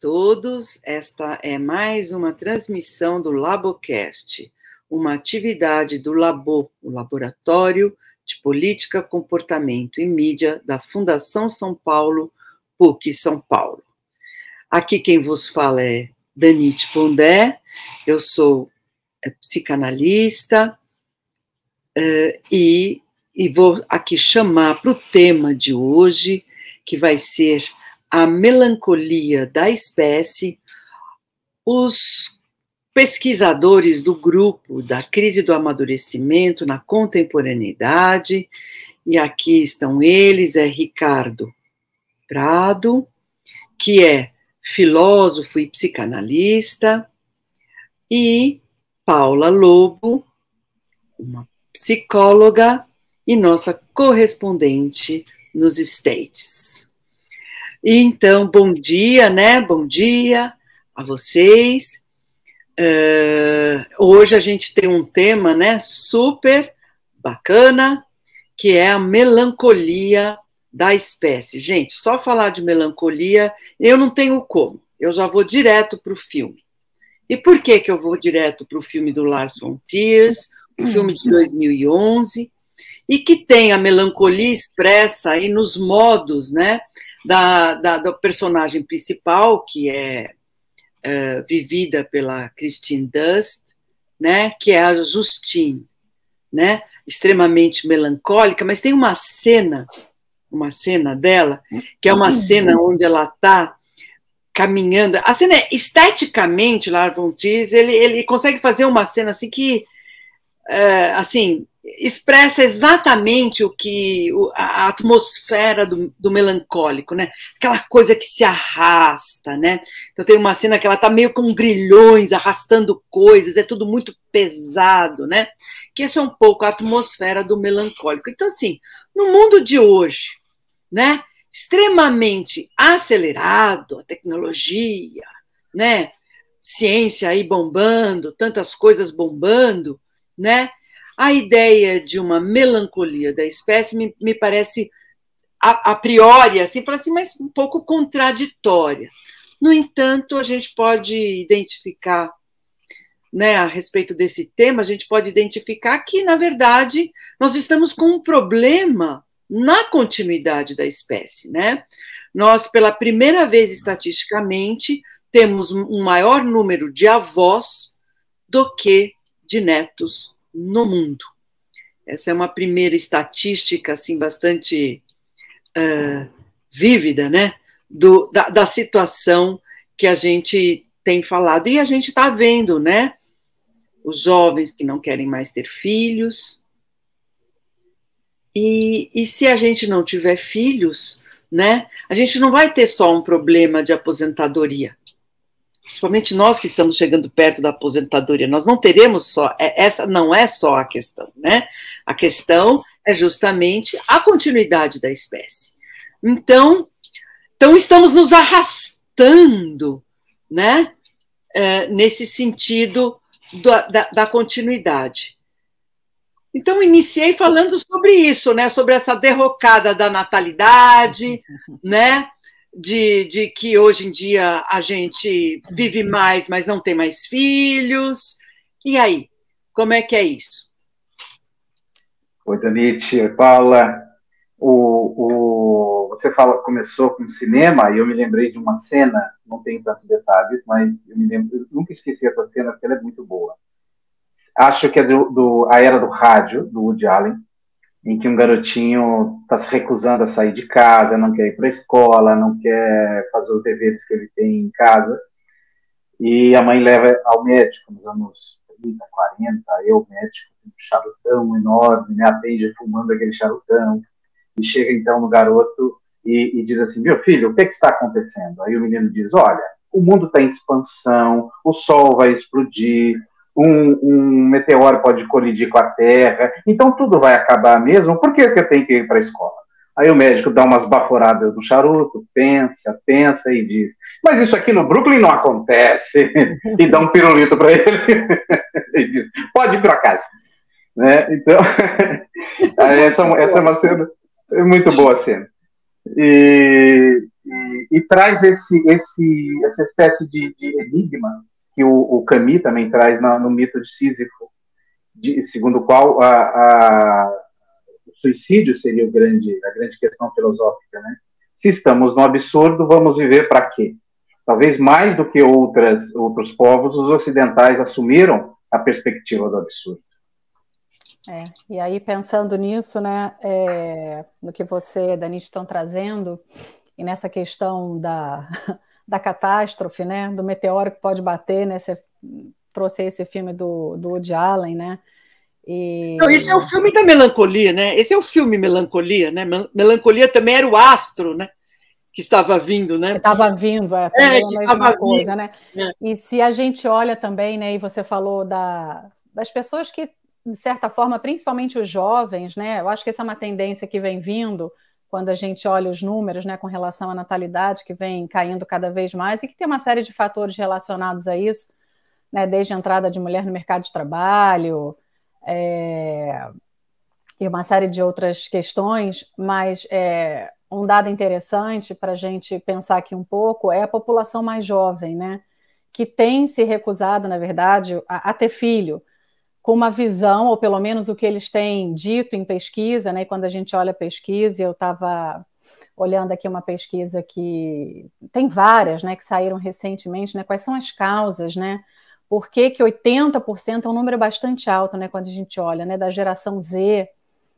todos, esta é mais uma transmissão do Labocast, uma atividade do Labo, o Laboratório de Política, Comportamento e Mídia da Fundação São Paulo, PUC São Paulo. Aqui quem vos fala é Danite Pondé, eu sou psicanalista e vou aqui chamar para o tema de hoje, que vai ser a melancolia da espécie, os pesquisadores do grupo da crise do amadurecimento na contemporaneidade, e aqui estão eles, é Ricardo Prado, que é filósofo e psicanalista, e Paula Lobo, uma psicóloga e nossa correspondente nos States. Então, bom dia, né? Bom dia a vocês. Hoje a gente tem um tema, né, super bacana, que é a melancolia da espécie. Gente, só falar de melancolia, eu não tenho como. Eu já vou direto para o filme. E por que que eu vou direto para o filme do Lars von Trier, um filme de 2011, e que tem a melancolia expressa aí nos modos, né, da personagem principal, que é vivida pela Christine Dust, né, que é a Justine, né, extremamente melancólica, mas tem uma cena dela, que é uma cena onde ela está caminhando. A cena é, esteticamente, Lars von Trier, ele consegue fazer uma cena assim que, assim, expressa exatamente o que a atmosfera do melancólico, né? Aquela coisa que se arrasta, né? Então tem uma cena que ela está meio com grilhões, arrastando coisas, é tudo muito pesado, né? Que essa é um pouco a atmosfera do melancólico. Então, assim, no mundo de hoje, né? Extremamente acelerado, a tecnologia, né? Ciência aí bombando, tantas coisas bombando, né? A ideia de uma melancolia da espécie me parece, a priori, assim, fala assim, mas um pouco contraditória. No entanto, a gente pode identificar, né, a respeito desse tema, a gente pode identificar que, na verdade, nós estamos com um problema na continuidade da espécie, né? Nós, pela primeira vez, estatisticamente, temos um maior número de avós do que de netos no mundo. Essa é uma primeira estatística assim, bastante vívida, né, da situação que a gente tem falado. E a gente está vendo, né, os jovens que não querem mais ter filhos. E se a gente não tiver filhos, né, a gente não vai ter só um problema de aposentadoria. Principalmente nós que estamos chegando perto da aposentadoria, nós não teremos só, essa não é só a questão, né? A questão é justamente a continuidade da espécie. Então estamos nos arrastando, né? Nesse sentido da continuidade. Então, iniciei falando sobre isso, né? Sobre essa derrocada da natalidade, né? De que hoje em dia a gente vive mais, mas não tem mais filhos. E aí, como é que é isso? Oi, Danite, oi, Paula. Você começou com cinema e eu me lembrei de uma cena, não tem tantos detalhes, mas eu nunca esqueci essa cena porque ela é muito boa. Acho que é a Era do Rádio, do Woody Allen, em que um garotinho está se recusando a sair de casa, não quer ir para a escola, não quer fazer os deveres que ele tem em casa, e a mãe leva ao médico nos anos 30, 40, o médico com um charutão enorme, né, atende fumando aquele charutão, e chega então no garoto e diz assim, meu filho, o que está acontecendo? Aí o menino diz, olha, o mundo está em expansão, o sol vai explodir, um meteoro pode colidir com a Terra, então tudo vai acabar mesmo, por que eu tenho que ir para a escola? Aí o médico dá umas baforadas no charuto, pensa e diz, mas isso aqui no Brooklyn não acontece, e dá um pirulito para ele, e diz, pode ir para casa. Né? Então, essa é uma cena, é muito boa a cena. E traz essa espécie de enigma que o Camus também traz no mito de Sísifo, segundo o qual o suicídio seria a grande questão filosófica, né? Se estamos no absurdo, vamos viver para quê? Talvez mais do que outros povos, os ocidentais assumiram a perspectiva do absurdo. E aí, pensando nisso, né, no que você, Danish, estão trazendo, e nessa questão da catástrofe, né, do meteoro que pode bater, né, você trouxe esse filme do Woody Allen, né? Não, esse é o filme da melancolia, né? Esse é o filme Melancolia, né? Melancolia também era o astro, né? Que estava vindo, né? Estava vindo, também a mesma coisa, né? E se a gente olha também, né? E você falou das pessoas que, de certa forma, principalmente os jovens, né? Eu acho que essa é uma tendência que vem vindo quando a gente olha os números, né? Com relação à natalidade, que vem caindo cada vez mais e que tem uma série de fatores relacionados a isso, né? Desde a entrada de mulher no mercado de trabalho, e uma série de outras questões, mas um dado interessante para a gente pensar aqui um pouco é a população mais jovem, né, que tem se recusado, na verdade, a ter filho, com uma visão, ou pelo menos o que eles têm dito em pesquisa, né, e quando a gente olha a pesquisa, eu estava olhando aqui uma pesquisa que tem várias, né, que saíram recentemente, né, quais são as causas, né, por que 80% é um número bastante alto, né, quando a gente olha, né, da geração Z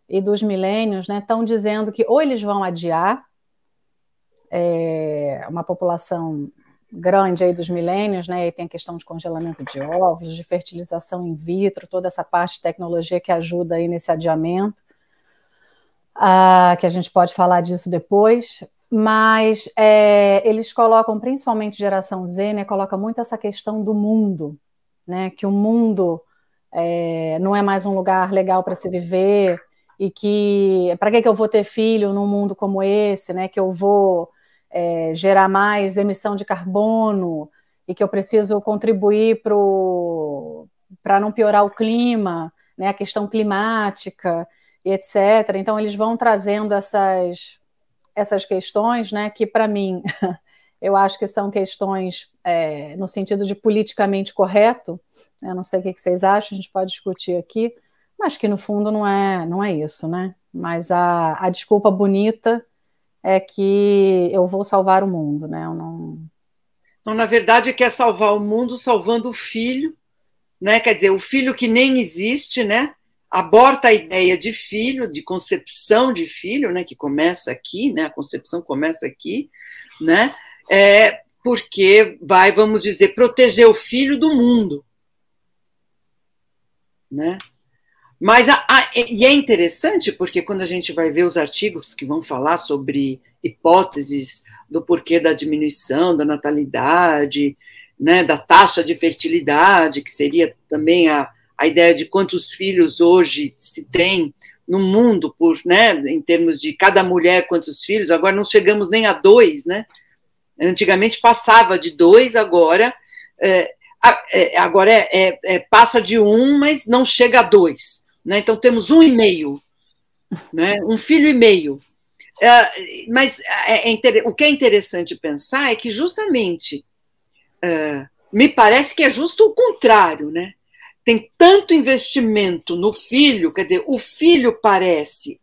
e dos milênios, né, estão dizendo que ou eles vão adiar uma população grande aí dos milênios, né, e tem a questão de congelamento de ovos, de fertilização in vitro, toda essa parte de tecnologia que ajuda aí nesse adiamento, que a gente pode falar disso depois, mas eles colocam, principalmente geração Z, né, coloca muito essa questão do mundo, né, que o mundo não é mais um lugar legal para se viver, e que para que eu vou ter filho num mundo como esse, né, que eu vou gerar mais emissão de carbono e que eu preciso contribuir para não piorar o clima, né, a questão climática, e etc. Então, eles vão trazendo essas questões, né, que, para mim, eu acho que são questões no sentido de politicamente correto. Eu não sei o que vocês acham, a gente pode discutir aqui, mas que, no fundo, não é isso, né? Mas a desculpa bonita é que eu vou salvar o mundo, né? Eu não... Então, na verdade, quer salvar o mundo salvando o filho, né? Quer dizer, o filho que nem existe, né? Aborta a ideia de filho, de concepção de filho, né? Que começa aqui, né? A concepção começa aqui, né? Porque vai, vamos dizer, proteger o filho do mundo, né? Mas e é interessante porque quando a gente vai ver os artigos que vão falar sobre hipóteses do porquê da diminuição da natalidade, né, da taxa de fertilidade, que seria também a ideia de quantos filhos hoje se tem no mundo, né, em termos de cada mulher quantos filhos, agora não chegamos nem a 2, né? Antigamente passava de 2, agora passa de 1, mas não chega a 2. Né? Então, temos 1,5, né? 1,5 filho. Mas o que é interessante pensar é que, justamente, me parece que é justo o contrário. Né? Tem tanto investimento no filho, quer dizer, o filho parece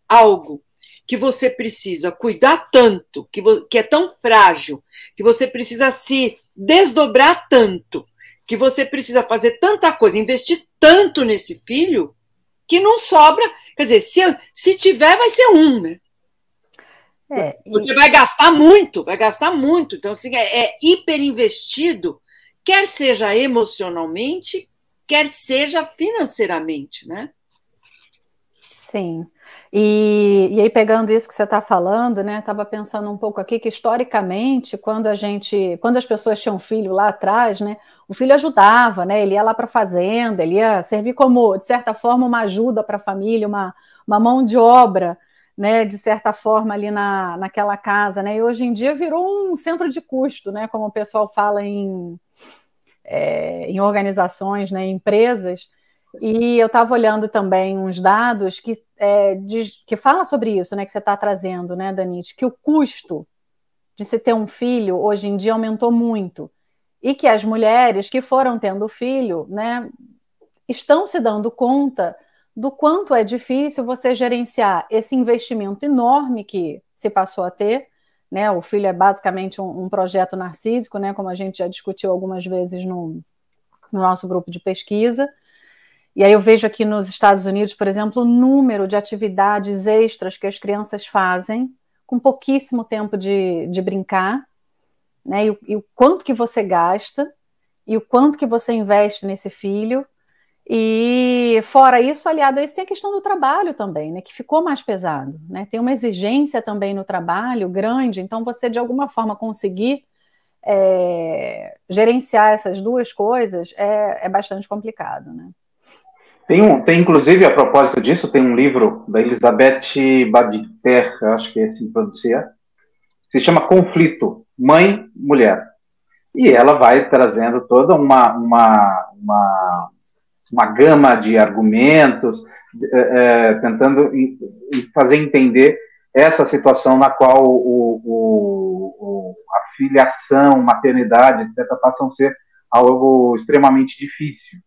algo que você precisa cuidar tanto, que é tão frágil, que você precisa se desdobrar tanto, que você precisa fazer tanta coisa, investir tanto nesse filho, que não sobra, quer dizer, se tiver, vai ser 1, né? Porque vai gastar muito. Então, assim, é hiperinvestido, quer seja emocionalmente, quer seja financeiramente, né? Sim. E aí, pegando isso que você está falando, né? Estava pensando um pouco aqui que, historicamente, quando as pessoas tinham filho lá atrás, né? O filho ajudava, né? Ele ia lá para a fazenda, ele ia servir como, de certa forma, uma ajuda para a família, uma mão de obra, né? De certa forma, ali naquela casa, né? E hoje em dia virou um centro de custo, né? Como o pessoal fala em organizações, né? Em empresas. E eu estava olhando também uns dados que fala sobre isso, né, que você está trazendo, né, Danite, que o custo de se ter um filho hoje em dia aumentou muito e que as mulheres que foram tendo filho, né, estão se dando conta do quanto é difícil você gerenciar esse investimento enorme que se passou a ter, né? O filho é basicamente um projeto narcísico, né? Como a gente já discutiu algumas vezes no nosso grupo de pesquisa. E aí eu vejo aqui nos Estados Unidos, por exemplo, o número de atividades extras que as crianças fazem com pouquíssimo tempo de brincar, né? E o quanto que você gasta e o quanto que você investe nesse filho. E fora isso, aliado a isso, tem a questão do trabalho também, né, que ficou mais pesado, né? Tem uma exigência também no trabalho grande, então você de alguma forma conseguir gerenciar essas duas coisas é bastante complicado, né? Tem inclusive, a propósito disso, tem um livro da Elizabeth Badinter, acho que é assim que pronuncia, se chama Conflito, Mãe, Mulher. E ela vai trazendo toda uma gama de argumentos, tentando fazer entender essa situação na qual a filiação, maternidade, etc., passam a ser algo extremamente difícil.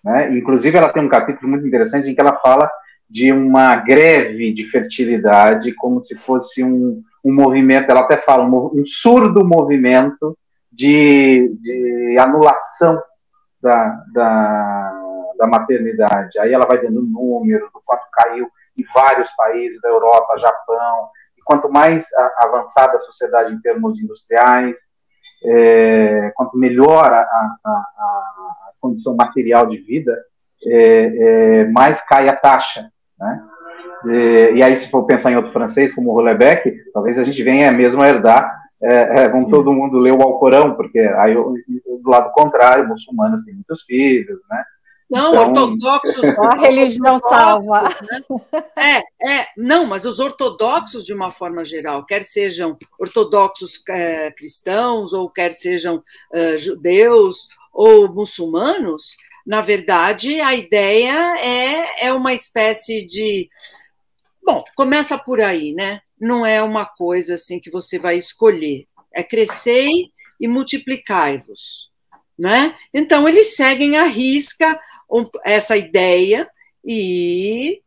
Né? Inclusive, ela tem um capítulo muito interessante em que ela fala de uma greve de fertilidade, como se fosse um movimento, ela até fala, um surdo movimento de anulação da maternidade. Aí ela vai dando número do quanto caiu em vários países da Europa, Japão. E quanto mais avançada a sociedade em termos industriais, quanto melhor a condição material de vida, mais cai a taxa, né? E aí, se for pensar em outro francês, como o Houellebecq, talvez a gente venha mesmo a herdar, vão todo mundo ler o Alcorão, porque aí, do lado contrário, muçulmanos têm muitos filhos, né? Não, então, ortodoxos... Só a religião salva. Né? Não, mas os ortodoxos, de uma forma geral, quer sejam ortodoxos cristãos, ou quer sejam judeus ou muçulmanos, na verdade, a ideia é uma espécie de... Bom, começa por aí, né? Não é uma coisa assim que você vai escolher. É crescei e multiplicai-vos, né? Então, eles seguem à risca essa ideia e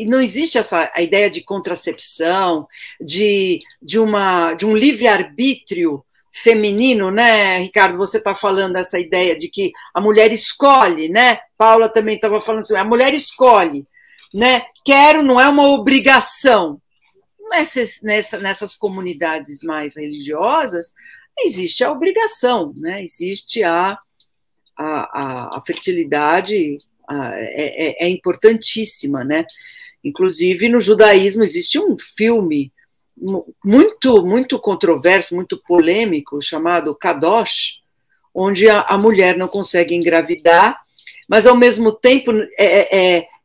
não existe a ideia de contracepção, de um livre-arbítrio feminino, né, Ricardo? Você está falando essa ideia de que a mulher escolhe, né? Paula também estava falando assim, a mulher escolhe, né? Quero, não é uma obrigação. Nessas comunidades mais religiosas, existe a obrigação, né? Existe a fertilidade, é importantíssima, né? Inclusive, no judaísmo existe um filme muito controverso, muito polêmico, chamado Kadosh, onde a mulher não consegue engravidar, mas, ao mesmo tempo,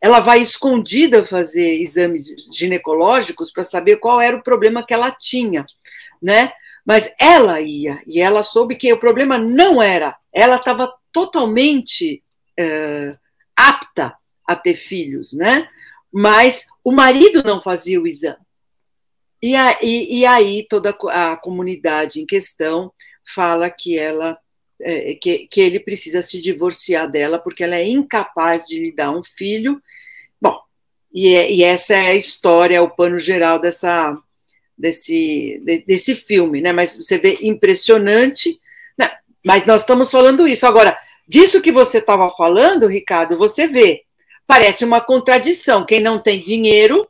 ela vai escondida fazer exames ginecológicos para saber qual era o problema que ela tinha, né? Mas ela ia, e ela soube que o problema não era, ela estava totalmente apta a ter filhos, né? Mas o marido não fazia o exame. E aí toda a comunidade em questão fala que ele precisa se divorciar dela porque ela é incapaz de lhe dar um filho. Bom, e essa é a história, o pano geral desse filme, né? Mas você vê, impressionante, né? Mas nós estamos falando isso. Agora, disso que você estava falando, Ricardo, você vê, parece uma contradição. Quem não tem dinheiro,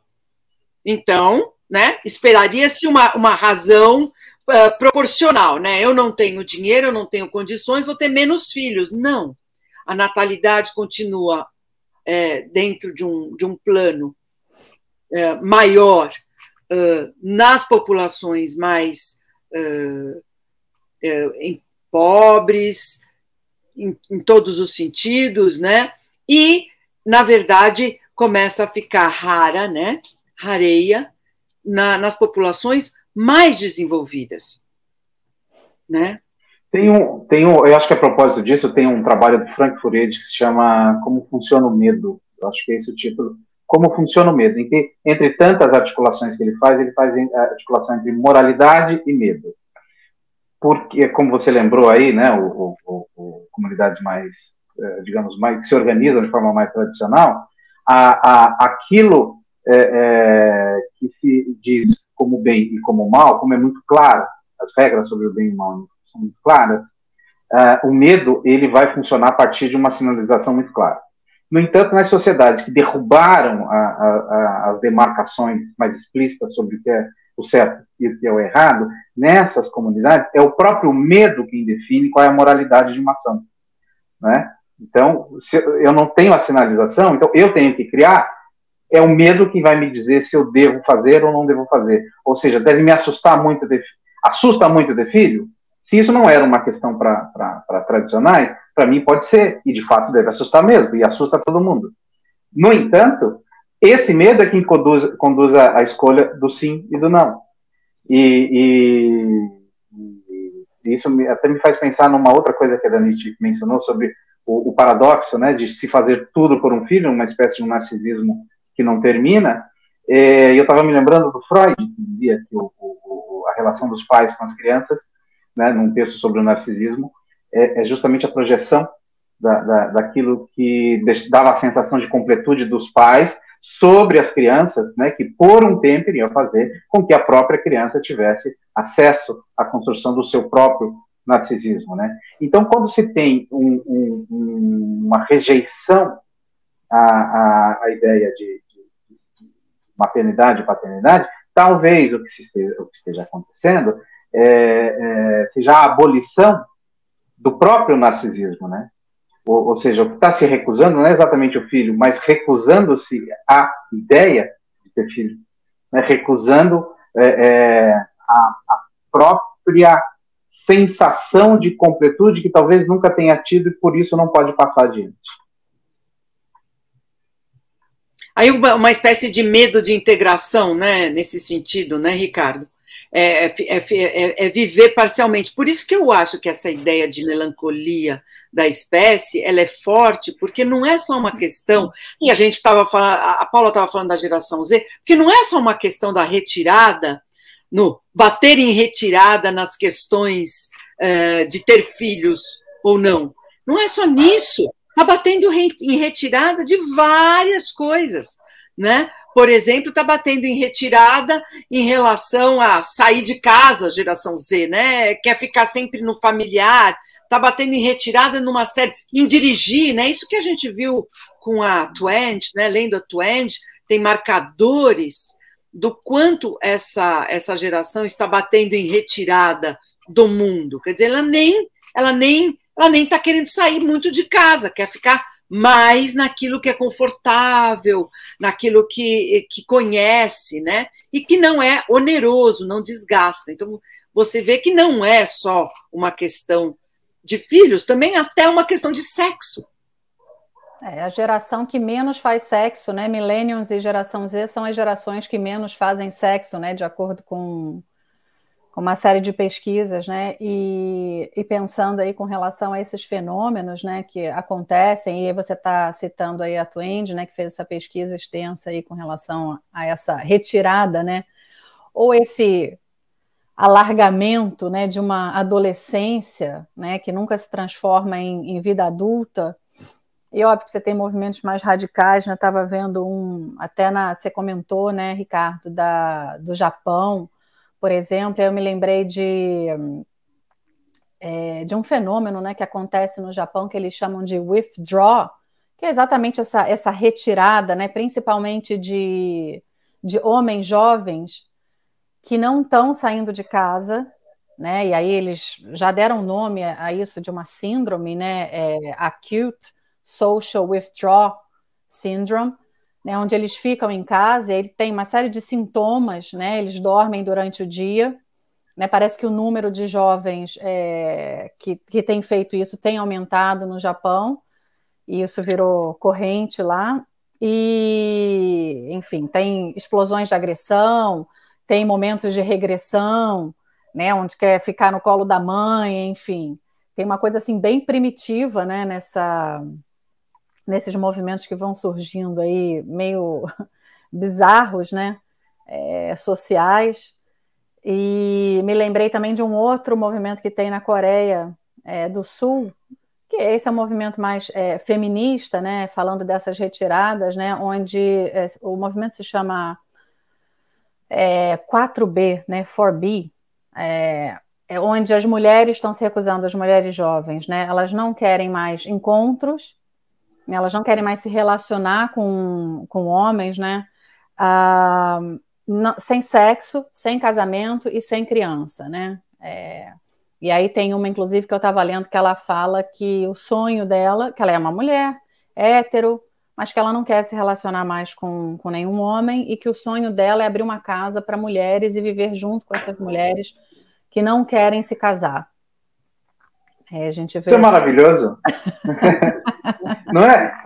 então, né, esperaria-se uma razão proporcional, né? Eu não tenho dinheiro, eu não tenho condições, vou ter menos filhos. Não. A natalidade continua dentro de um plano maior nas populações mais pobres, em todos os sentidos, né? E, na verdade, começa a ficar rara, né? Rareia nas populações mais desenvolvidas, né? Eu acho que a propósito disso, tem um trabalho do Frank Furedi que se chama Como Funciona o Medo. Eu acho que é esse o título. Como Funciona o Medo. Entre tantas articulações que ele faz a articulação entre moralidade e medo. Porque, como você lembrou aí, né, comunidades mais, digamos, que se organizam de forma mais tradicional, aquilo que se diz como bem e como mal, como é muito claro, as regras sobre o bem e o mal são muito claras, o medo ele vai funcionar a partir de uma sinalização muito clara. No entanto, nas sociedades que derrubaram as demarcações mais explícitas sobre o que é o certo e o que é o errado, nessas comunidades é o próprio medo quem define qual é a moralidade de uma ação, né? Então, se eu não tenho a sinalização, então eu tenho que criar, é o medo que vai me dizer se eu devo fazer ou não devo fazer. Ou seja, deve me assustar muito, assusta muito ter filho? Se isso não era uma questão para tradicionais, para mim pode ser, e de fato deve assustar mesmo, e assusta todo mundo. No entanto, esse medo é quem conduz a escolha do sim e do não. E isso até me faz pensar numa outra coisa que a Dani mencionou sobre o paradoxo, né, de se fazer tudo por um filho, uma espécie de um narcisismo que não termina. Eu estava me lembrando do Freud, que dizia que a relação dos pais com as crianças, né, num texto sobre o narcisismo, é justamente a projeção daquilo que dava a sensação de completude dos pais sobre as crianças, né, que por um tempo iriam fazer com que a própria criança tivesse acesso à construção do seu próprio narcisismo, né? Então, quando se tem uma rejeição à ideia de maternidade e paternidade, talvez o que esteja acontecendo seja a abolição do próprio narcisismo, né? Ou seja, o que está se recusando não é exatamente o filho, mas recusando-se a ideia de ter filho, né? Recusando a própria sensação de completude que talvez nunca tenha tido e por isso não pode passar adiante. Aí uma espécie de medo de integração, né, nesse sentido, né, Ricardo? É viver parcialmente. Por isso que eu acho que essa ideia de melancolia da espécie, ela é forte, porque não é só uma questão, e a gente estava falando, a Paula estava falando da geração Z, porque não é só uma questão da retirada, no bater em retirada nas questões de ter filhos ou não. Não é só nisso, está batendo em retirada de várias coisas, né? Por exemplo, está batendo em retirada em relação a sair de casa, geração Z, né? Quer ficar sempre no familiar, está batendo em retirada numa série, em dirigir, né? Isso que a gente viu com a Twenge, né? Lendo a Twenge, tem marcadores do quanto essa geração está batendo em retirada do mundo. Quer dizer, ela nem está querendo sair muito de casa, quer ficar mais naquilo que é confortável, naquilo que conhece, né? E que não é oneroso, não desgasta. Então, você vê que não é só uma questão de filhos, também até uma questão de sexo. A geração que menos faz sexo, né? Millennials e geração Z são as gerações que menos fazem sexo, né? De acordo com uma série de pesquisas, né? E pensando aí com relação a esses fenômenos, né, que acontecem, e aí você está citando aí a Twenge, né, que fez essa pesquisa extensa aí com relação a essa retirada, né, ou esse alargamento, né, de uma adolescência, né, que nunca se transforma em vida adulta. E óbvio que você tem movimentos mais radicais, né? Estava vendo você comentou, né, Ricardo, do Japão, por exemplo. Eu me lembrei de um fenômeno, né, que acontece no Japão, que eles chamam de withdraw, que é exatamente essa retirada, né, principalmente de homens jovens que não estão saindo de casa, né, e aí eles já deram nome a isso de uma síndrome, né, acute social withdrawal syndrome, né, onde eles ficam em casa e ele tem uma série de sintomas, né, eles dormem durante o dia, né, parece que o número de jovens que tem feito isso tem aumentado no Japão, e isso virou corrente lá, e, enfim, tem explosões de agressão, tem momentos de regressão, né, onde quer ficar no colo da mãe, enfim. Tem uma coisa assim bem primitiva, né, nesses movimentos que vão surgindo aí, meio bizarros, né, sociais. E me lembrei também de um outro movimento que tem na Coreia do Sul, que esse é um movimento mais feminista, né, falando dessas retiradas, né, onde o movimento se chama 4B, né, 4B, onde as mulheres estão se recusando, as mulheres jovens, né, elas não querem mais encontros, elas não querem mais se relacionar com homens, né, sem sexo, sem casamento e sem criança, né, e aí tem uma, inclusive, que eu estava lendo, que ela fala que o sonho dela, que ela é uma mulher hétero, mas que ela não quer se relacionar mais com nenhum homem e que o sonho dela é abrir uma casa para mulheres e viver junto com essas mulheres que não querem se casar. A gente vê... Isso é maravilhoso. Não é?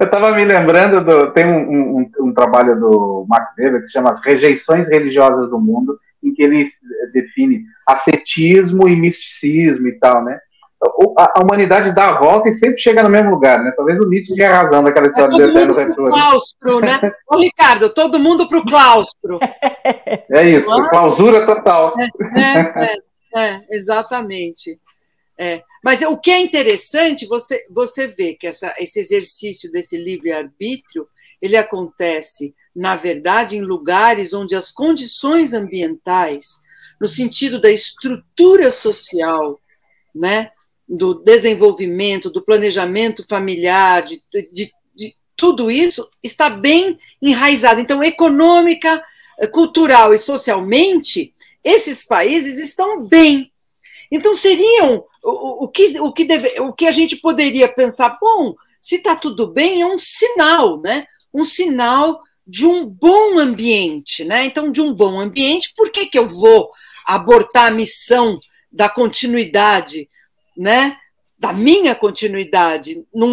Eu estava me lembrando, tem um trabalho do Max Weber que se chama As Rejeições Religiosas do Mundo, em que ele define ascetismo e misticismo e tal, né? A humanidade dá a volta e sempre chega no mesmo lugar, né? Talvez o Nietzsche tenha razão naquela história do eterno retorno. Claustro, né? Ô, Ricardo, todo mundo pro claustro. É isso, clausura total. Exatamente. Mas o que é interessante, você vê que esse exercício desse livre-arbítrio, ele acontece, na verdade, em lugares onde as condições ambientais, no sentido da estrutura social, né, do desenvolvimento, do planejamento familiar, de tudo isso, está bem enraizado. Então, econômica, cultural e socialmente, esses países estão bem. Então, seriam o que a gente poderia pensar, bom, se está tudo bem, é um sinal, né? Um sinal de um bom ambiente, né? Então, de um bom ambiente, por que eu vou abortar a missão da continuidade, né? Da minha continuidade, no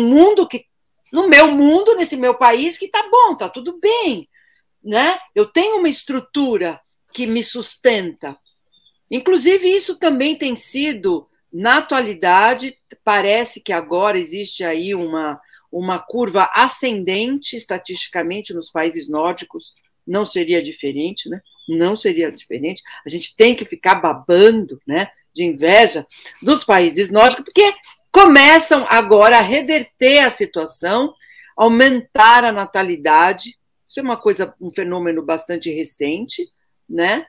meu mundo, nesse meu país, que está bom, está tudo bem, né? Eu tenho uma estrutura que me sustenta. Inclusive, isso também tem sido, na atualidade, parece que agora existe aí uma curva ascendente, estatisticamente, nos países nórdicos, não seria diferente, né? Não seria diferente. A gente tem que ficar babando, né, de inveja dos países nórdicos, porque começam agora a reverter a situação, aumentar a natalidade. Isso é um fenômeno bastante recente, né?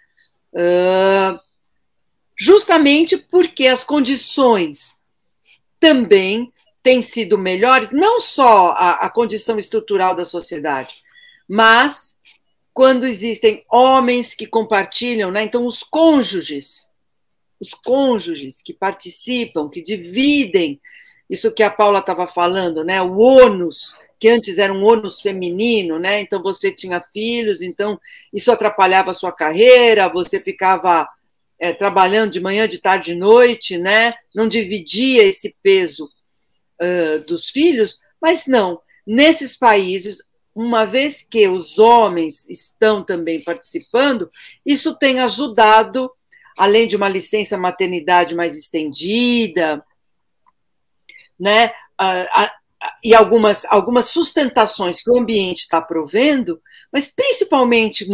Justamente porque as condições também têm sido melhores, não só a condição estrutural da sociedade, mas quando existem homens que compartilham, né? Então os cônjuges que participam, que dividem, isso que a Paula estava falando, né? O ônus, que antes era um ônus feminino, né? Então você tinha filhos, então isso atrapalhava a sua carreira, você ficava trabalhando de manhã, de tarde, de noite, né? Não dividia esse peso dos filhos, mas não, nesses países, uma vez que os homens estão também participando, isso tem ajudado, além de uma licença maternidade mais estendida, né? E algumas sustentações que o ambiente está provendo, mas principalmente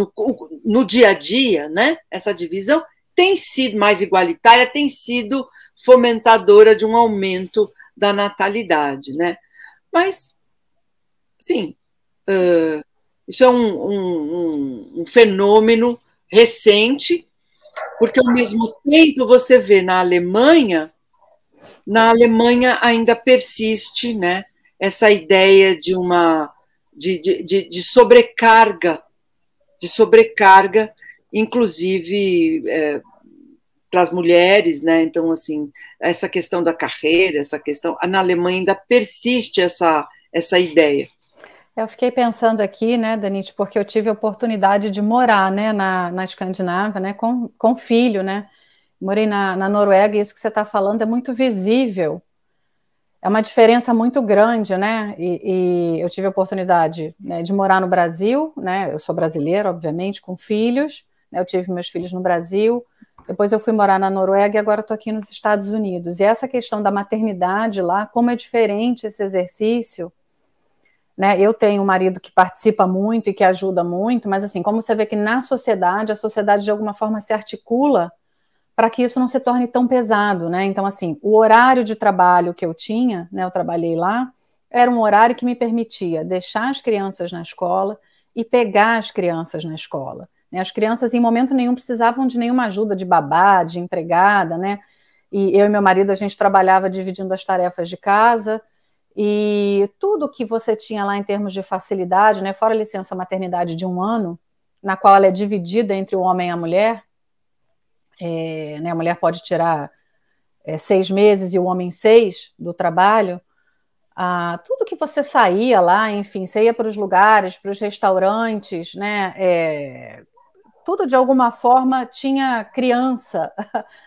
no dia a dia, né? Essa divisão tem sido mais igualitária, tem sido fomentadora de um aumento da natalidade, né? Mas, sim, isso é um fenômeno recente, porque, ao mesmo tempo, você vê na Alemanha ainda persiste, né, essa ideia de sobrecarga, inclusive para as mulheres, né? Então, assim, essa questão da carreira, na Alemanha ainda persiste essa ideia. Eu fiquei pensando aqui, né, Danite, porque eu tive a oportunidade de morar, né, na Escandinávia, né, com filho, né? Morei na Noruega e isso que você está falando é muito visível. É uma diferença muito grande, né? E eu tive a oportunidade, né, de morar no Brasil, né? Eu sou brasileira, obviamente, com filhos, né? Eu tive meus filhos no Brasil, Depois eu fui morar na Noruega e agora estou aqui nos Estados Unidos. E essa questão da maternidade lá, como é diferente esse exercício, né? Eu tenho um marido que participa muito e que ajuda muito, mas assim, como você vê que na sociedade, a sociedade de alguma forma se articula para que isso não se torne tão pesado, né? Então, assim, o horário de trabalho que eu tinha, né, eu trabalhei lá, era um horário que me permitia deixar as crianças na escola e pegar as crianças na escola. Né? As crianças, em momento nenhum, precisavam de nenhuma ajuda de babá, de empregada, né? E eu e meu marido, a gente trabalhava dividindo as tarefas de casa, e tudo que você tinha lá em termos de facilidade, né, fora a licença maternidade de 1 ano, na qual ela é dividida entre o homem e a mulher, né, a mulher pode tirar 6 meses e o homem 6 do trabalho, tudo que você saía lá, enfim, você ia para os lugares, para os restaurantes, né, tudo de alguma forma tinha criança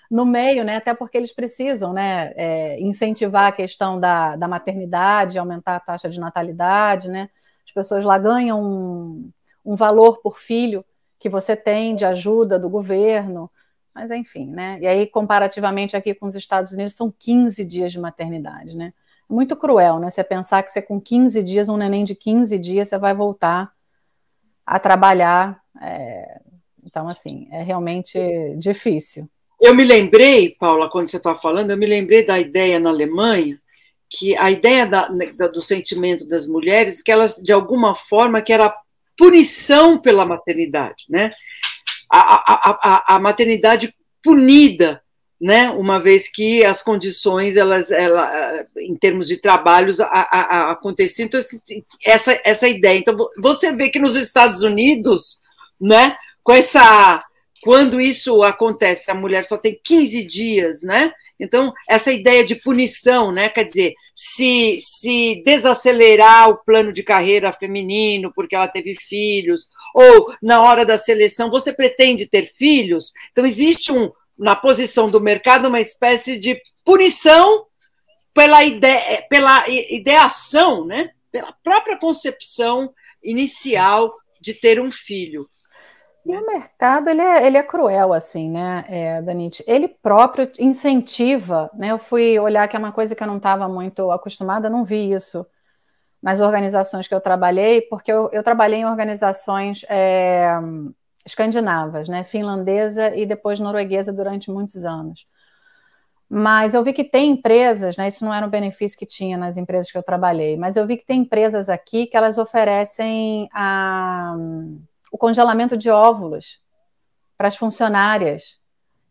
no meio, né? Até porque eles precisam, né, incentivar a questão da maternidade, aumentar a taxa de natalidade, né? As pessoas lá ganham um valor por filho que você tem de ajuda do governo, mas enfim, né? E aí, comparativamente aqui com os Estados Unidos, são 15 dias de maternidade, né? Muito cruel, né? Você pensar que você com 15 dias, um neném de 15 dias, você vai voltar a trabalhar. Então, assim, é realmente difícil. Eu me lembrei, Paula, quando você estava falando, eu me lembrei da ideia na Alemanha, que a ideia do sentimento das mulheres, que elas, de alguma forma, que era punição pela maternidade, né? A maternidade punida, né? Uma vez que as condições, em termos de trabalhos, aconteciam. Então, essa ideia. Então, você vê que nos Estados Unidos, né? Quando isso acontece, a mulher só tem 15 dias, né? Então, essa ideia de punição, né? Quer dizer, se desacelerar o plano de carreira feminino porque ela teve filhos, ou na hora da seleção, você pretende ter filhos? Então, existe na posição do mercado uma espécie de punição pela ideação, né? Pela própria concepção inicial de ter um filho. E o mercado, ele é cruel, assim, né, Danite? Ele próprio incentiva, né? Eu fui olhar, que é uma coisa que eu não estava muito acostumada, não vi isso nas organizações que eu trabalhei, porque eu trabalhei em organizações escandinavas, né? Finlandesa e depois norueguesa durante muitos anos. Mas eu vi que tem empresas, né? Isso não era um benefício que tinha nas empresas que eu trabalhei, mas eu vi que tem empresas aqui que elas oferecem o congelamento de óvulos para as funcionárias.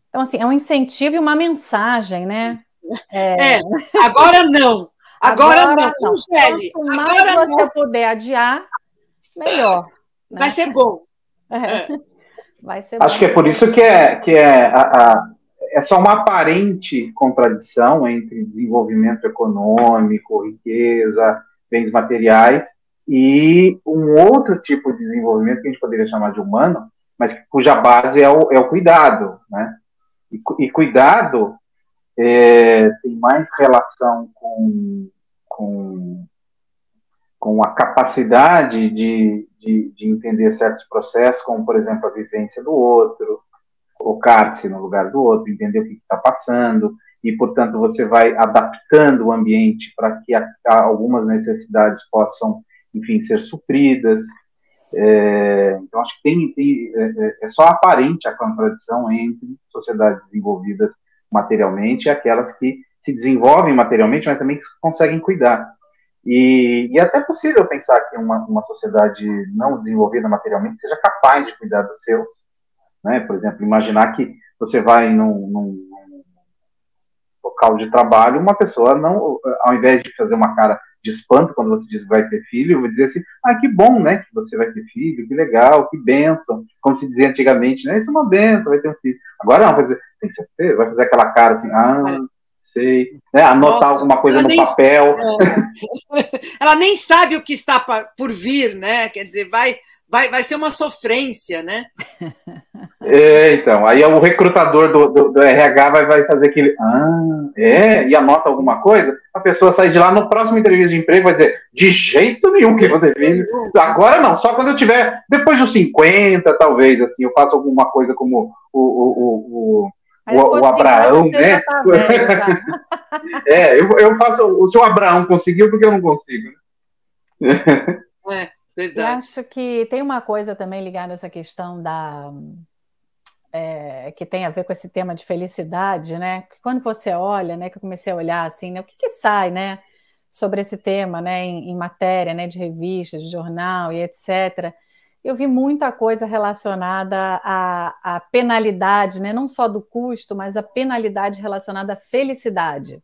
Então, assim, é um incentivo e uma mensagem, né? Agora não. Agora não. Congele. Quanto mais você puder adiar, melhor. Né? Vai ser bom. Vai ser Acho bom. que é por isso que é só uma aparente contradição entre desenvolvimento econômico, riqueza, bens materiais, e um outro tipo de desenvolvimento que a gente poderia chamar de humano, mas cuja base é o cuidado, né? E cuidado tem mais relação com a capacidade de entender certos processos, como, por exemplo, a vivência do outro, colocar-se no lugar do outro, entender o que está passando, e, portanto, você vai adaptando o ambiente para que algumas necessidades possam, enfim, ser supridas. Então, acho que é só aparente a contradição entre sociedades desenvolvidas materialmente e aquelas que se desenvolvem materialmente, mas também conseguem cuidar. E é até possível pensar que uma sociedade não desenvolvida materialmente seja capaz de cuidar dos seus, né? Por exemplo, imaginar que você vai num local de trabalho, uma pessoa, não, ao invés de fazer uma cara de espanto quando você diz que vai ter filho, vai dizer assim, que bom, né, que você vai ter filho, que legal, que bênção, como se dizia antigamente, né, isso é uma bênção, vai ter um filho. Agora não, vai dizer, tem certeza, vai fazer aquela cara assim, sei, né, anotar alguma coisa no papel. Ela nem sabe o que está por vir, né, quer dizer, vai ser uma sofrência, né? Então, aí o recrutador do RH vai fazer aquele, e anota alguma coisa, a pessoa sai de lá no próximo entrevista de emprego vai dizer, de jeito nenhum que você fez, agora não, só quando eu tiver, depois dos 50, talvez, assim, eu faço alguma coisa como o o Abraão, né? Tá velho, tá? Eu faço. O seu Abraão conseguiu porque eu não consigo. E acho que tem uma coisa também ligada a essa questão que tem a ver com esse tema de felicidade, né? Que quando você olha, né? Que eu comecei a olhar assim, né? O que sai, né? Sobre esse tema, né? Em matéria, né? De revistas, de jornal e etc. Eu vi muita coisa relacionada à penalidade, né? Não só do custo, mas a penalidade relacionada à felicidade.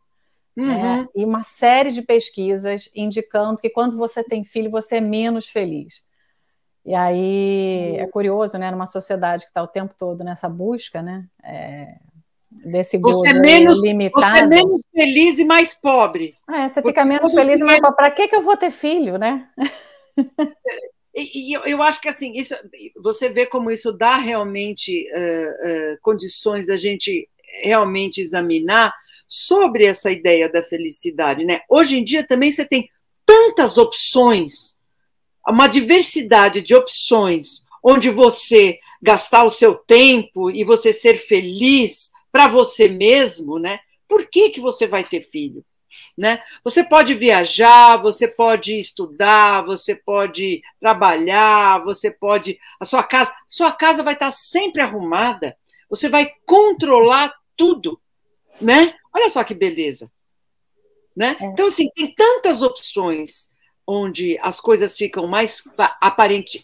Né? E uma série de pesquisas indicando que quando você tem filho, você é menos feliz. E aí é curioso, né? Numa sociedade que está o tempo todo nessa busca, né? Desse gozo limitado. Você é menos feliz e mais pobre. Você fica menos feliz e mais pobre. Para que eu vou ter filho, né? E eu acho que assim, isso, você vê como isso dá realmente condições da gente realmente examinar sobre essa ideia da felicidade, né? Hoje em dia também você tem tantas opções, uma diversidade de opções, onde você gastar o seu tempo e você ser feliz para você mesmo, né? Por que você vai ter filho? Né? Você pode viajar, você pode estudar, você pode trabalhar, você pode. A sua casa vai estar sempre arrumada, você vai controlar tudo, né? Olha só que beleza. Né? Então, assim, tem tantas opções onde as coisas ficam mais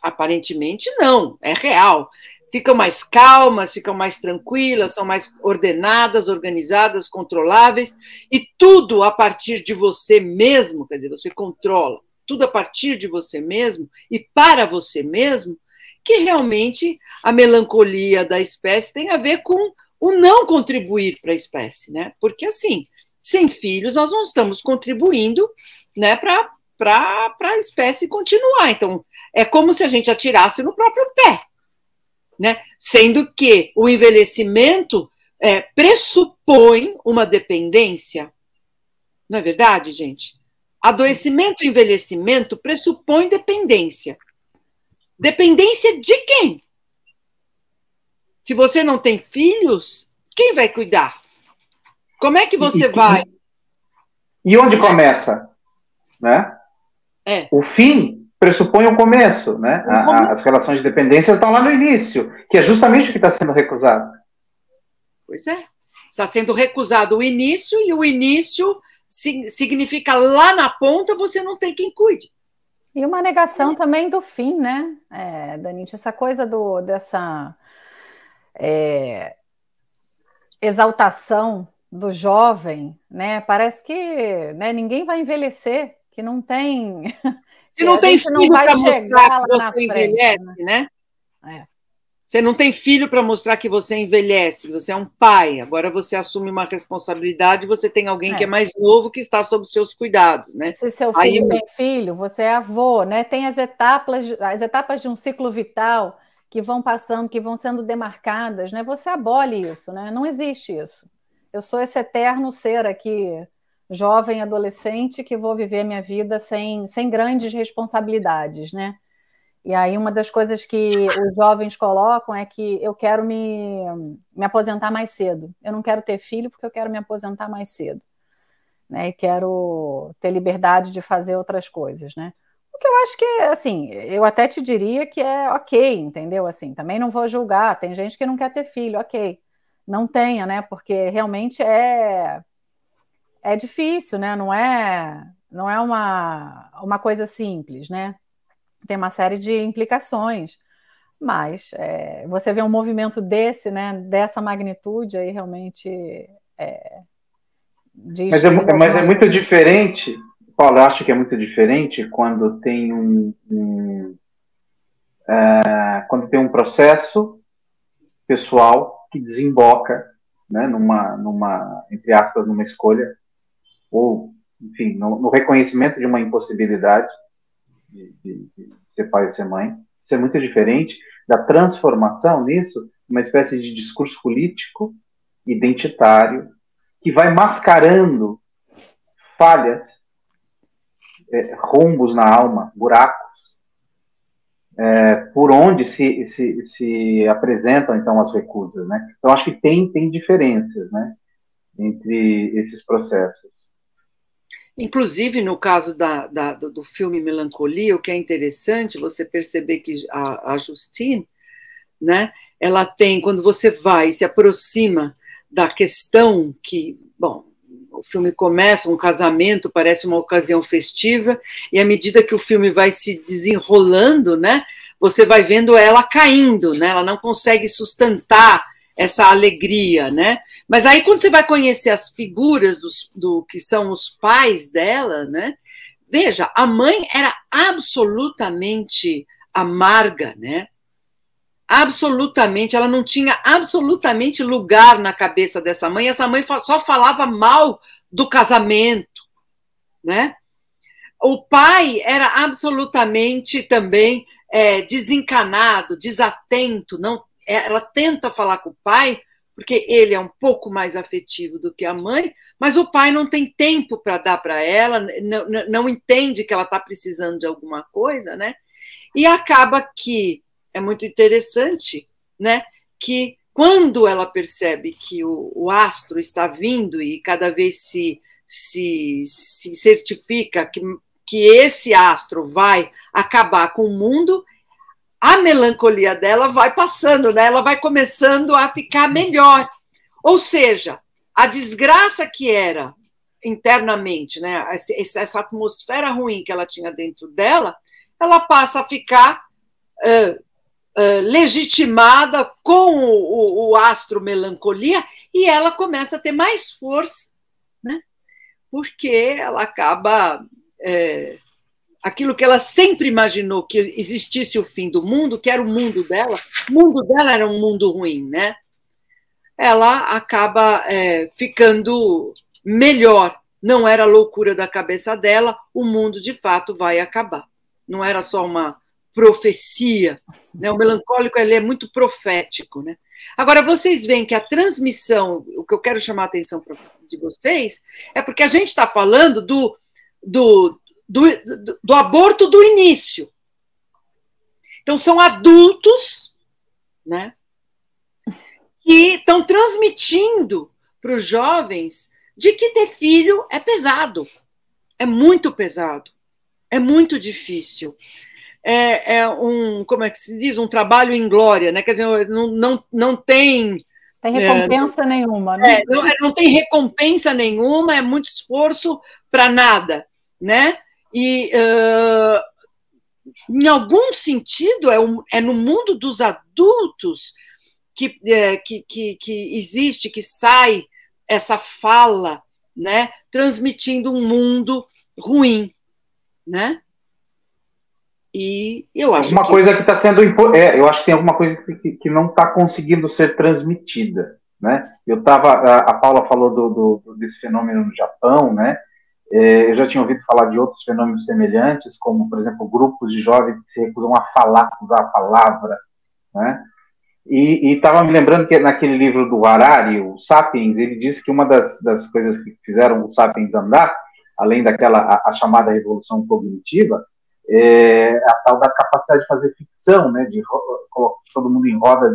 aparentemente não, é real. Ficam mais calmas, ficam mais tranquilas, são mais ordenadas, organizadas, controláveis, e tudo a partir de você mesmo, quer dizer, você controla tudo a partir de você mesmo e para você mesmo, que realmente a melancolia da espécie tem a ver com o não contribuir para a espécie, né? Porque, assim, sem filhos, nós não estamos contribuindo, né, para a espécie continuar. Então, é como se a gente atirasse no próprio pé. Né? Sendo que o envelhecimento pressupõe uma dependência. Não é verdade, gente? Adoecimento e envelhecimento pressupõe dependência. Dependência de quem? Se você não tem filhos, quem vai cuidar? Como é que você vai? E onde começa? Né? O fim pressupõe o começo, né? As relações de dependência estão lá no início, que é justamente o que está sendo recusado. Pois é. Está sendo recusado o início, e o início significa lá na ponta você não tem quem cuide. E uma negação também do fim, né, Danite? Essa coisa dessa exaltação do jovem, né? Parece que, né, ninguém vai envelhecer, que não tem... Você não tem filho para mostrar que você envelhece, né? Você não tem filho para mostrar que você envelhece, você é um pai, agora você assume uma responsabilidade, você tem alguém que é mais novo que está sob seus cuidados, né? Se seu filho tem filho, você é avô, né? Tem as etapas de um ciclo vital que vão passando, que vão sendo demarcadas, né? Você abole isso, né? Não existe isso. Eu sou esse eterno ser aqui, jovem, adolescente, que vou viver minha vida sem grandes responsabilidades, né? E aí uma das coisas que os jovens colocam é que eu quero me aposentar mais cedo. Eu não quero ter filho porque eu quero me aposentar mais cedo, né? E quero ter liberdade de fazer outras coisas, né? O que eu acho que, assim, eu até te diria que é ok, entendeu? Assim, também não vou julgar, tem gente que não quer ter filho, ok. Não tenha, né? Porque realmente é difícil, né? Não é uma coisa simples, né? Tem uma série de implicações, mas você vê um movimento desse, né? Dessa magnitude aí realmente mas é muito diferente, Paulo, eu acho que é muito diferente quando tem quando tem um processo pessoal que desemboca, né, entre aspas, numa escolha, ou, enfim, no reconhecimento de uma impossibilidade de ser pai ou ser mãe. Isso é muito diferente da transformação nisso, uma espécie de discurso político, identitário, que vai mascarando falhas, rombos na alma, buracos, por onde se apresentam, então, as recusas, né? Então, acho que tem diferenças, né, entre esses processos. Inclusive, no caso do filme Melancolia, o que é interessante, você perceber que a Justine, né, ela tem, quando você vai e se aproxima da questão que, bom, o filme começa, um casamento, parece uma ocasião festiva, e à medida que o filme vai se desenrolando, né, você vai vendo ela caindo, né, ela não consegue sustentar essa alegria, né? Mas aí quando você vai conhecer as figuras do que são os pais dela, né? Veja, a mãe era absolutamente amarga, né? Absolutamente, ela não tinha absolutamente lugar na cabeça dessa mãe. Essa mãe só falava mal do casamento, né? O pai era absolutamente também desencanado, desatento, não. Ela tenta falar com o pai, porque ele é um pouco mais afetivo do que a mãe, mas o pai não tem tempo para dar para ela, não entende que ela está precisando de alguma coisa, né? E acaba que, é muito interessante, né, que quando ela percebe que o astro está vindo e cada vez se certifica que esse astro vai acabar com o mundo, a melancolia dela vai passando, né? Ela vai começando a ficar melhor. Ou seja, a desgraça que era internamente, né? Essa atmosfera ruim que ela tinha dentro dela, ela passa a ficar legitimada com o astro melancolia e ela começa a ter mais força, né? Porque ela acaba... aquilo que ela sempre imaginou que existisse o fim do mundo, que era o mundo dela era um mundo ruim, né? Ela acaba ficando melhor. Não era a loucura da cabeça dela, o mundo de fato vai acabar. Não era só uma profecia, né? O melancólico ele é muito profético, né? Agora, vocês veem que a transmissão, o que eu quero chamar a atenção de vocês, é porque a gente está falando do aborto do início. Então, são adultos, né, que estão transmitindo para os jovens de que ter filho é pesado, é muito pesado, é muito difícil. Como é que se diz? Um trabalho inglória, né? Quer dizer, não tem... Tem recompensa nenhuma, né? Não tem recompensa nenhuma, é muito esforço para nada, né? E, em algum sentido, é no mundo dos adultos que existe, que sai essa fala, né, transmitindo um mundo ruim, né? E eu acho alguma coisa que está sendo... eu acho que tem alguma coisa que não está conseguindo ser transmitida, né? A Paula falou desse fenômeno no Japão, né? Eu já tinha ouvido falar de outros fenômenos semelhantes, como, por exemplo, grupos de jovens que se recusam a usar a palavra, né? E estava me lembrando que naquele livro do Harari, o Sapiens, ele disse que uma das coisas que fizeram o Sapiens andar, além daquela a chamada revolução cognitiva, a tal da capacidade de fazer ficção, né? De colocar todo mundo em roda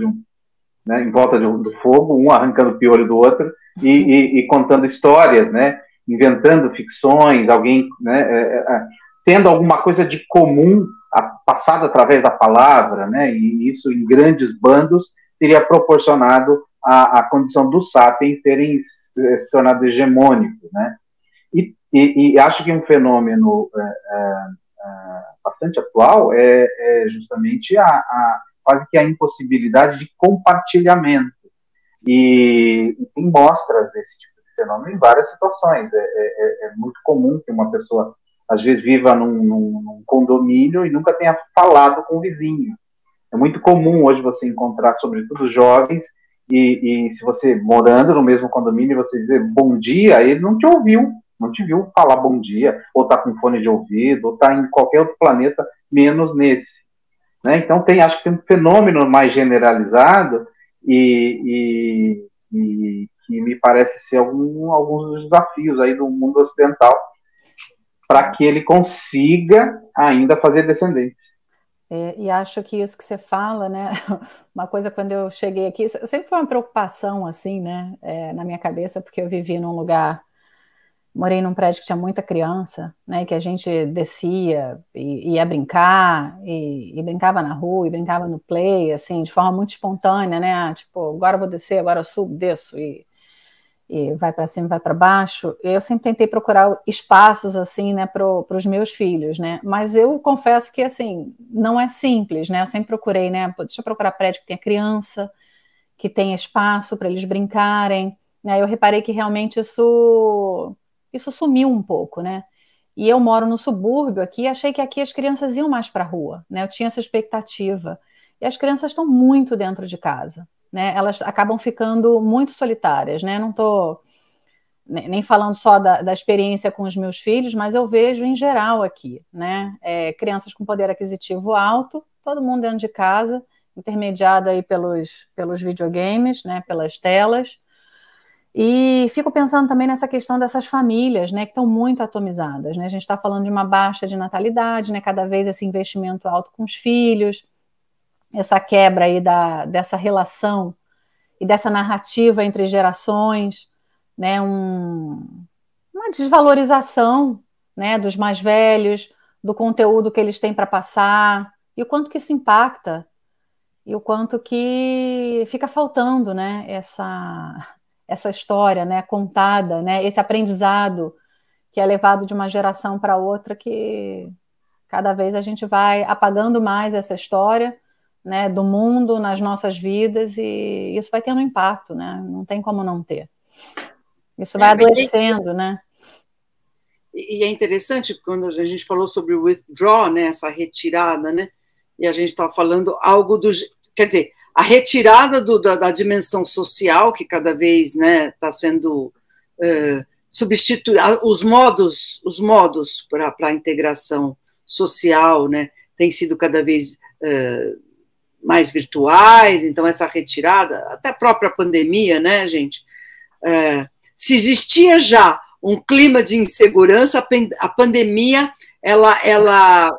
né, em volta do fogo, um arrancando o piolho do outro e contando histórias, né? Inventando ficções, alguém, né, tendo alguma coisa de comum passada através da palavra, né, e isso em grandes bandos teria proporcionado a condição dos sapiens terem se tornado hegemônicos, né? E acho que um fenômeno bastante atual é justamente quase que a impossibilidade de compartilhamento, e tem mostras desse tipo fenômeno em várias situações. É muito comum que uma pessoa, às vezes, viva num condomínio e nunca tenha falado com o vizinho. É muito comum hoje você encontrar, sobretudo, jovens, e se você morando no mesmo condomínio, você dizer bom dia, ele não te ouviu, não te viu falar bom dia, ou está com fone de ouvido, ou está em qualquer outro planeta, menos nesse. Né? Então, acho que tem um fenômeno mais generalizado e que me parece ser alguns dos desafios aí do mundo ocidental para que ele consiga ainda fazer descendentes. E acho que isso que você fala, né? Uma coisa, quando eu cheguei aqui, sempre foi uma preocupação, assim, né? Na minha cabeça, porque eu vivi num lugar, morei num prédio que tinha muita criança, né? Que a gente descia e ia brincar, e brincava na rua, e brincava no play, assim, de forma muito espontânea, né? Tipo, agora eu vou descer, agora eu subo, desço, e vai para cima, vai para baixo. Eu sempre tentei procurar espaços assim, né, para os meus filhos, né? Mas eu confesso que assim não é simples, né? Eu sempre procurei, né? Deixa eu procurar prédio que tenha criança, que tenha espaço para eles brincarem. Né? Eu reparei que realmente isso sumiu um pouco, né? E eu moro no subúrbio aqui, achei que aqui as crianças iam mais para a rua, né? Eu tinha essa expectativa. E as crianças estão muito dentro de casa. Né, elas acabam ficando muito solitárias, né? Não estou nem falando só da experiência com os meus filhos, mas eu vejo em geral aqui, né? Crianças com poder aquisitivo alto, todo mundo dentro de casa, intermediado aí pelos videogames, né? Pelas telas. E fico pensando também nessa questão dessas famílias, né? Que estão muito atomizadas, né? A gente está falando de uma baixa de natalidade, né? Cada vez esse investimento alto com os filhos, essa quebra aí dessa relação e dessa narrativa entre gerações, né, uma desvalorização, né, dos mais velhos, do conteúdo que eles têm para passar, e o quanto que isso impacta, e o quanto que fica faltando, né, essa história, né, contada, né, esse aprendizado que é levado de uma geração para outra, que cada vez a gente vai apagando mais essa história, né, do mundo nas nossas vidas, e isso vai tendo impacto, né? Não tem como não ter. Isso vai adoecendo, né? E é interessante quando a gente falou sobre o withdraw, né, essa retirada, né? E a gente está falando algo do, quer dizer, a retirada da dimensão social que cada vez, né, está sendo substituída, os modos para a integração social, né, tem sido cada vez mais virtuais, então essa retirada, até a própria pandemia, né, gente? Se existia já um clima de insegurança, a pandemia,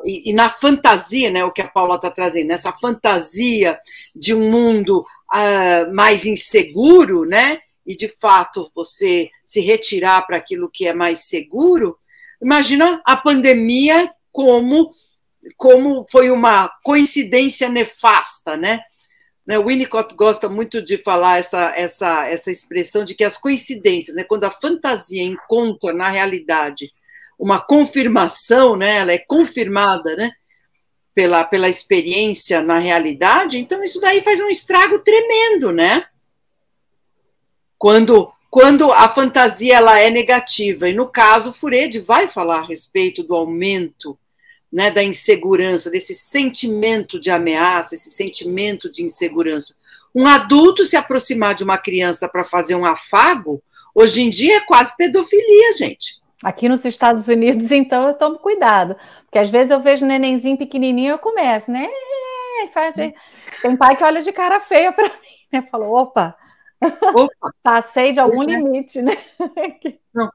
e na fantasia, né, o que a Paula está trazendo, essa fantasia de um mundo mais inseguro, né, e de fato você se retirar para aquilo que é mais seguro, imagina a pandemia como foi uma coincidência nefasta, né? O Winnicott gosta muito de falar essa expressão de que as coincidências, né, quando a fantasia encontra na realidade uma confirmação, né, ela é confirmada, né, pela experiência na realidade, então isso daí faz um estrago tremendo, né? Quando a fantasia ela é negativa, e no caso o Furedi vai falar a respeito do aumento, né, da insegurança, desse sentimento de ameaça, esse sentimento de insegurança. Um adulto se aproximar de uma criança para fazer um afago, hoje em dia é quase pedofilia, gente. Aqui nos Estados Unidos, então, eu tomo cuidado, porque às vezes eu vejo um nenenzinho pequenininho e eu começo, né? Tem pai que olha de cara feia para mim, né? Falou, opa, passei de algum limite, né? Não.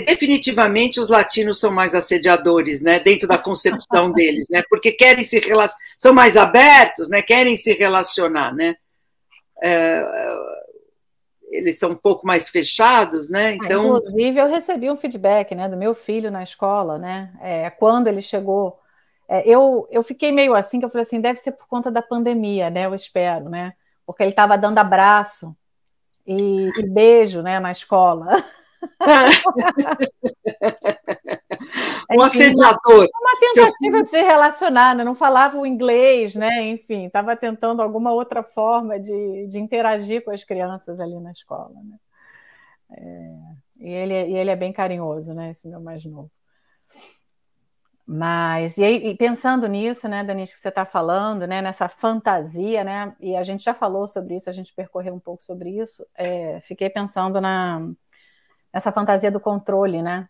Definitivamente os latinos são mais assediadores, né, dentro da concepção deles, né, porque querem são mais abertos, né, querem se relacionar, né, eles são um pouco mais fechados, né, então... Inclusive eu recebi um feedback, né, do meu filho na escola, né, quando ele chegou, eu fiquei meio assim, que eu falei assim, deve ser por conta da pandemia, né, eu espero, né, porque ele estava dando abraço e beijo, né, na escola. Um assediador. Uma tentativa de se relacionar, né? Não falava o inglês, né? Enfim, estava tentando alguma outra forma de interagir com as crianças ali na escola, né? E ele é bem carinhoso, né? Esse meu mais novo. Mas, e pensando nisso, né, Danise, que você está falando, né, nessa fantasia, né, e a gente já falou sobre isso, a gente percorreu um pouco sobre isso, fiquei pensando nessa fantasia do controle, né,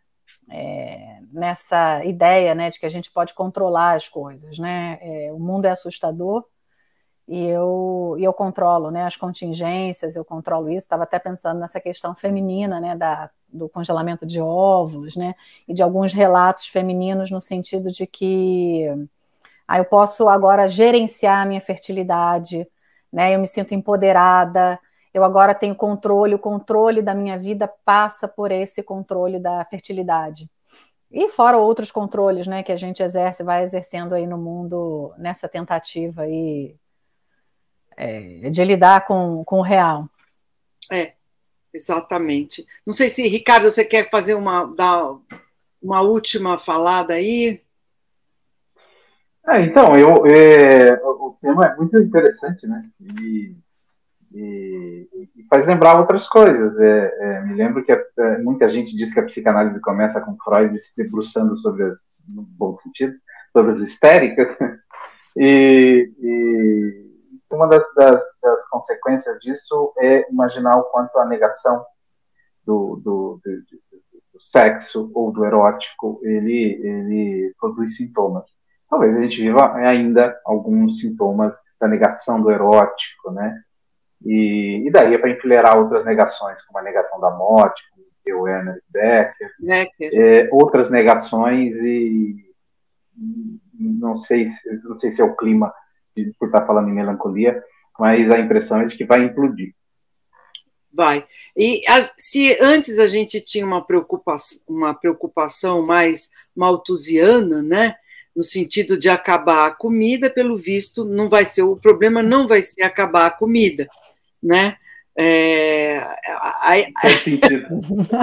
nessa ideia, né, de que a gente pode controlar as coisas, né, o mundo é assustador e eu controlo, né, as contingências, eu controlo isso, estava até pensando nessa questão feminina, né, do congelamento de óvulos, né, e de alguns relatos femininos no sentido de que eu posso agora gerenciar a minha fertilidade, né? Eu me sinto empoderada, eu agora tenho controle, o controle da minha vida passa por esse controle da fertilidade. E fora outros controles, né, que a gente exerce, vai exercendo aí no mundo, nessa tentativa aí, de lidar com o real. Exatamente. Não sei se, Ricardo, você quer dar uma última falada aí? Então, o tema é muito interessante, né? E faz lembrar outras coisas. Me lembro que muita gente diz que a psicanálise começa com Freud se debruçando sobre no bom sentido, sobre as histéricas, e uma das consequências disso é imaginar o quanto a negação do sexo ou do erótico ele produz sintomas. Talvez a gente viva ainda alguns sintomas da negação do erótico, né? E daí é para enfileirar outras negações, como a negação da morte, como o Ernest Becker, outras negações, e não sei se é o clima por estar falando em melancolia, mas a impressão é de que vai implodir. Vai. E se antes a gente tinha uma preocupação mais malthusiana, né? No sentido de acabar a comida, pelo visto, o problema não vai ser acabar a comida, né? Faz sentido.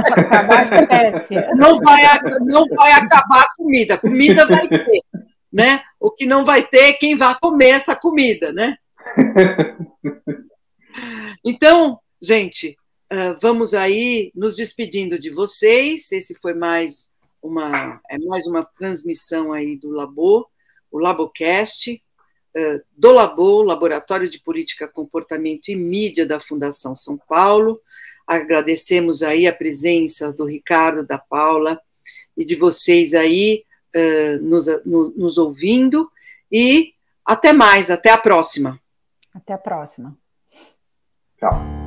Acabar a espécie. Não vai acabar a comida vai ter, né? O que não vai ter é quem vai comer essa comida, né? Então, gente, vamos aí nos despedindo de vocês. Esse foi mais uma transmissão aí do Labo, o Labocast, do Labo, Laboratório de Política, Comportamento e Mídia da Fundação São Paulo. Agradecemos aí a presença do Ricardo, da Paula e de vocês aí nos ouvindo, e até mais, até a próxima. Até a próxima. Tchau.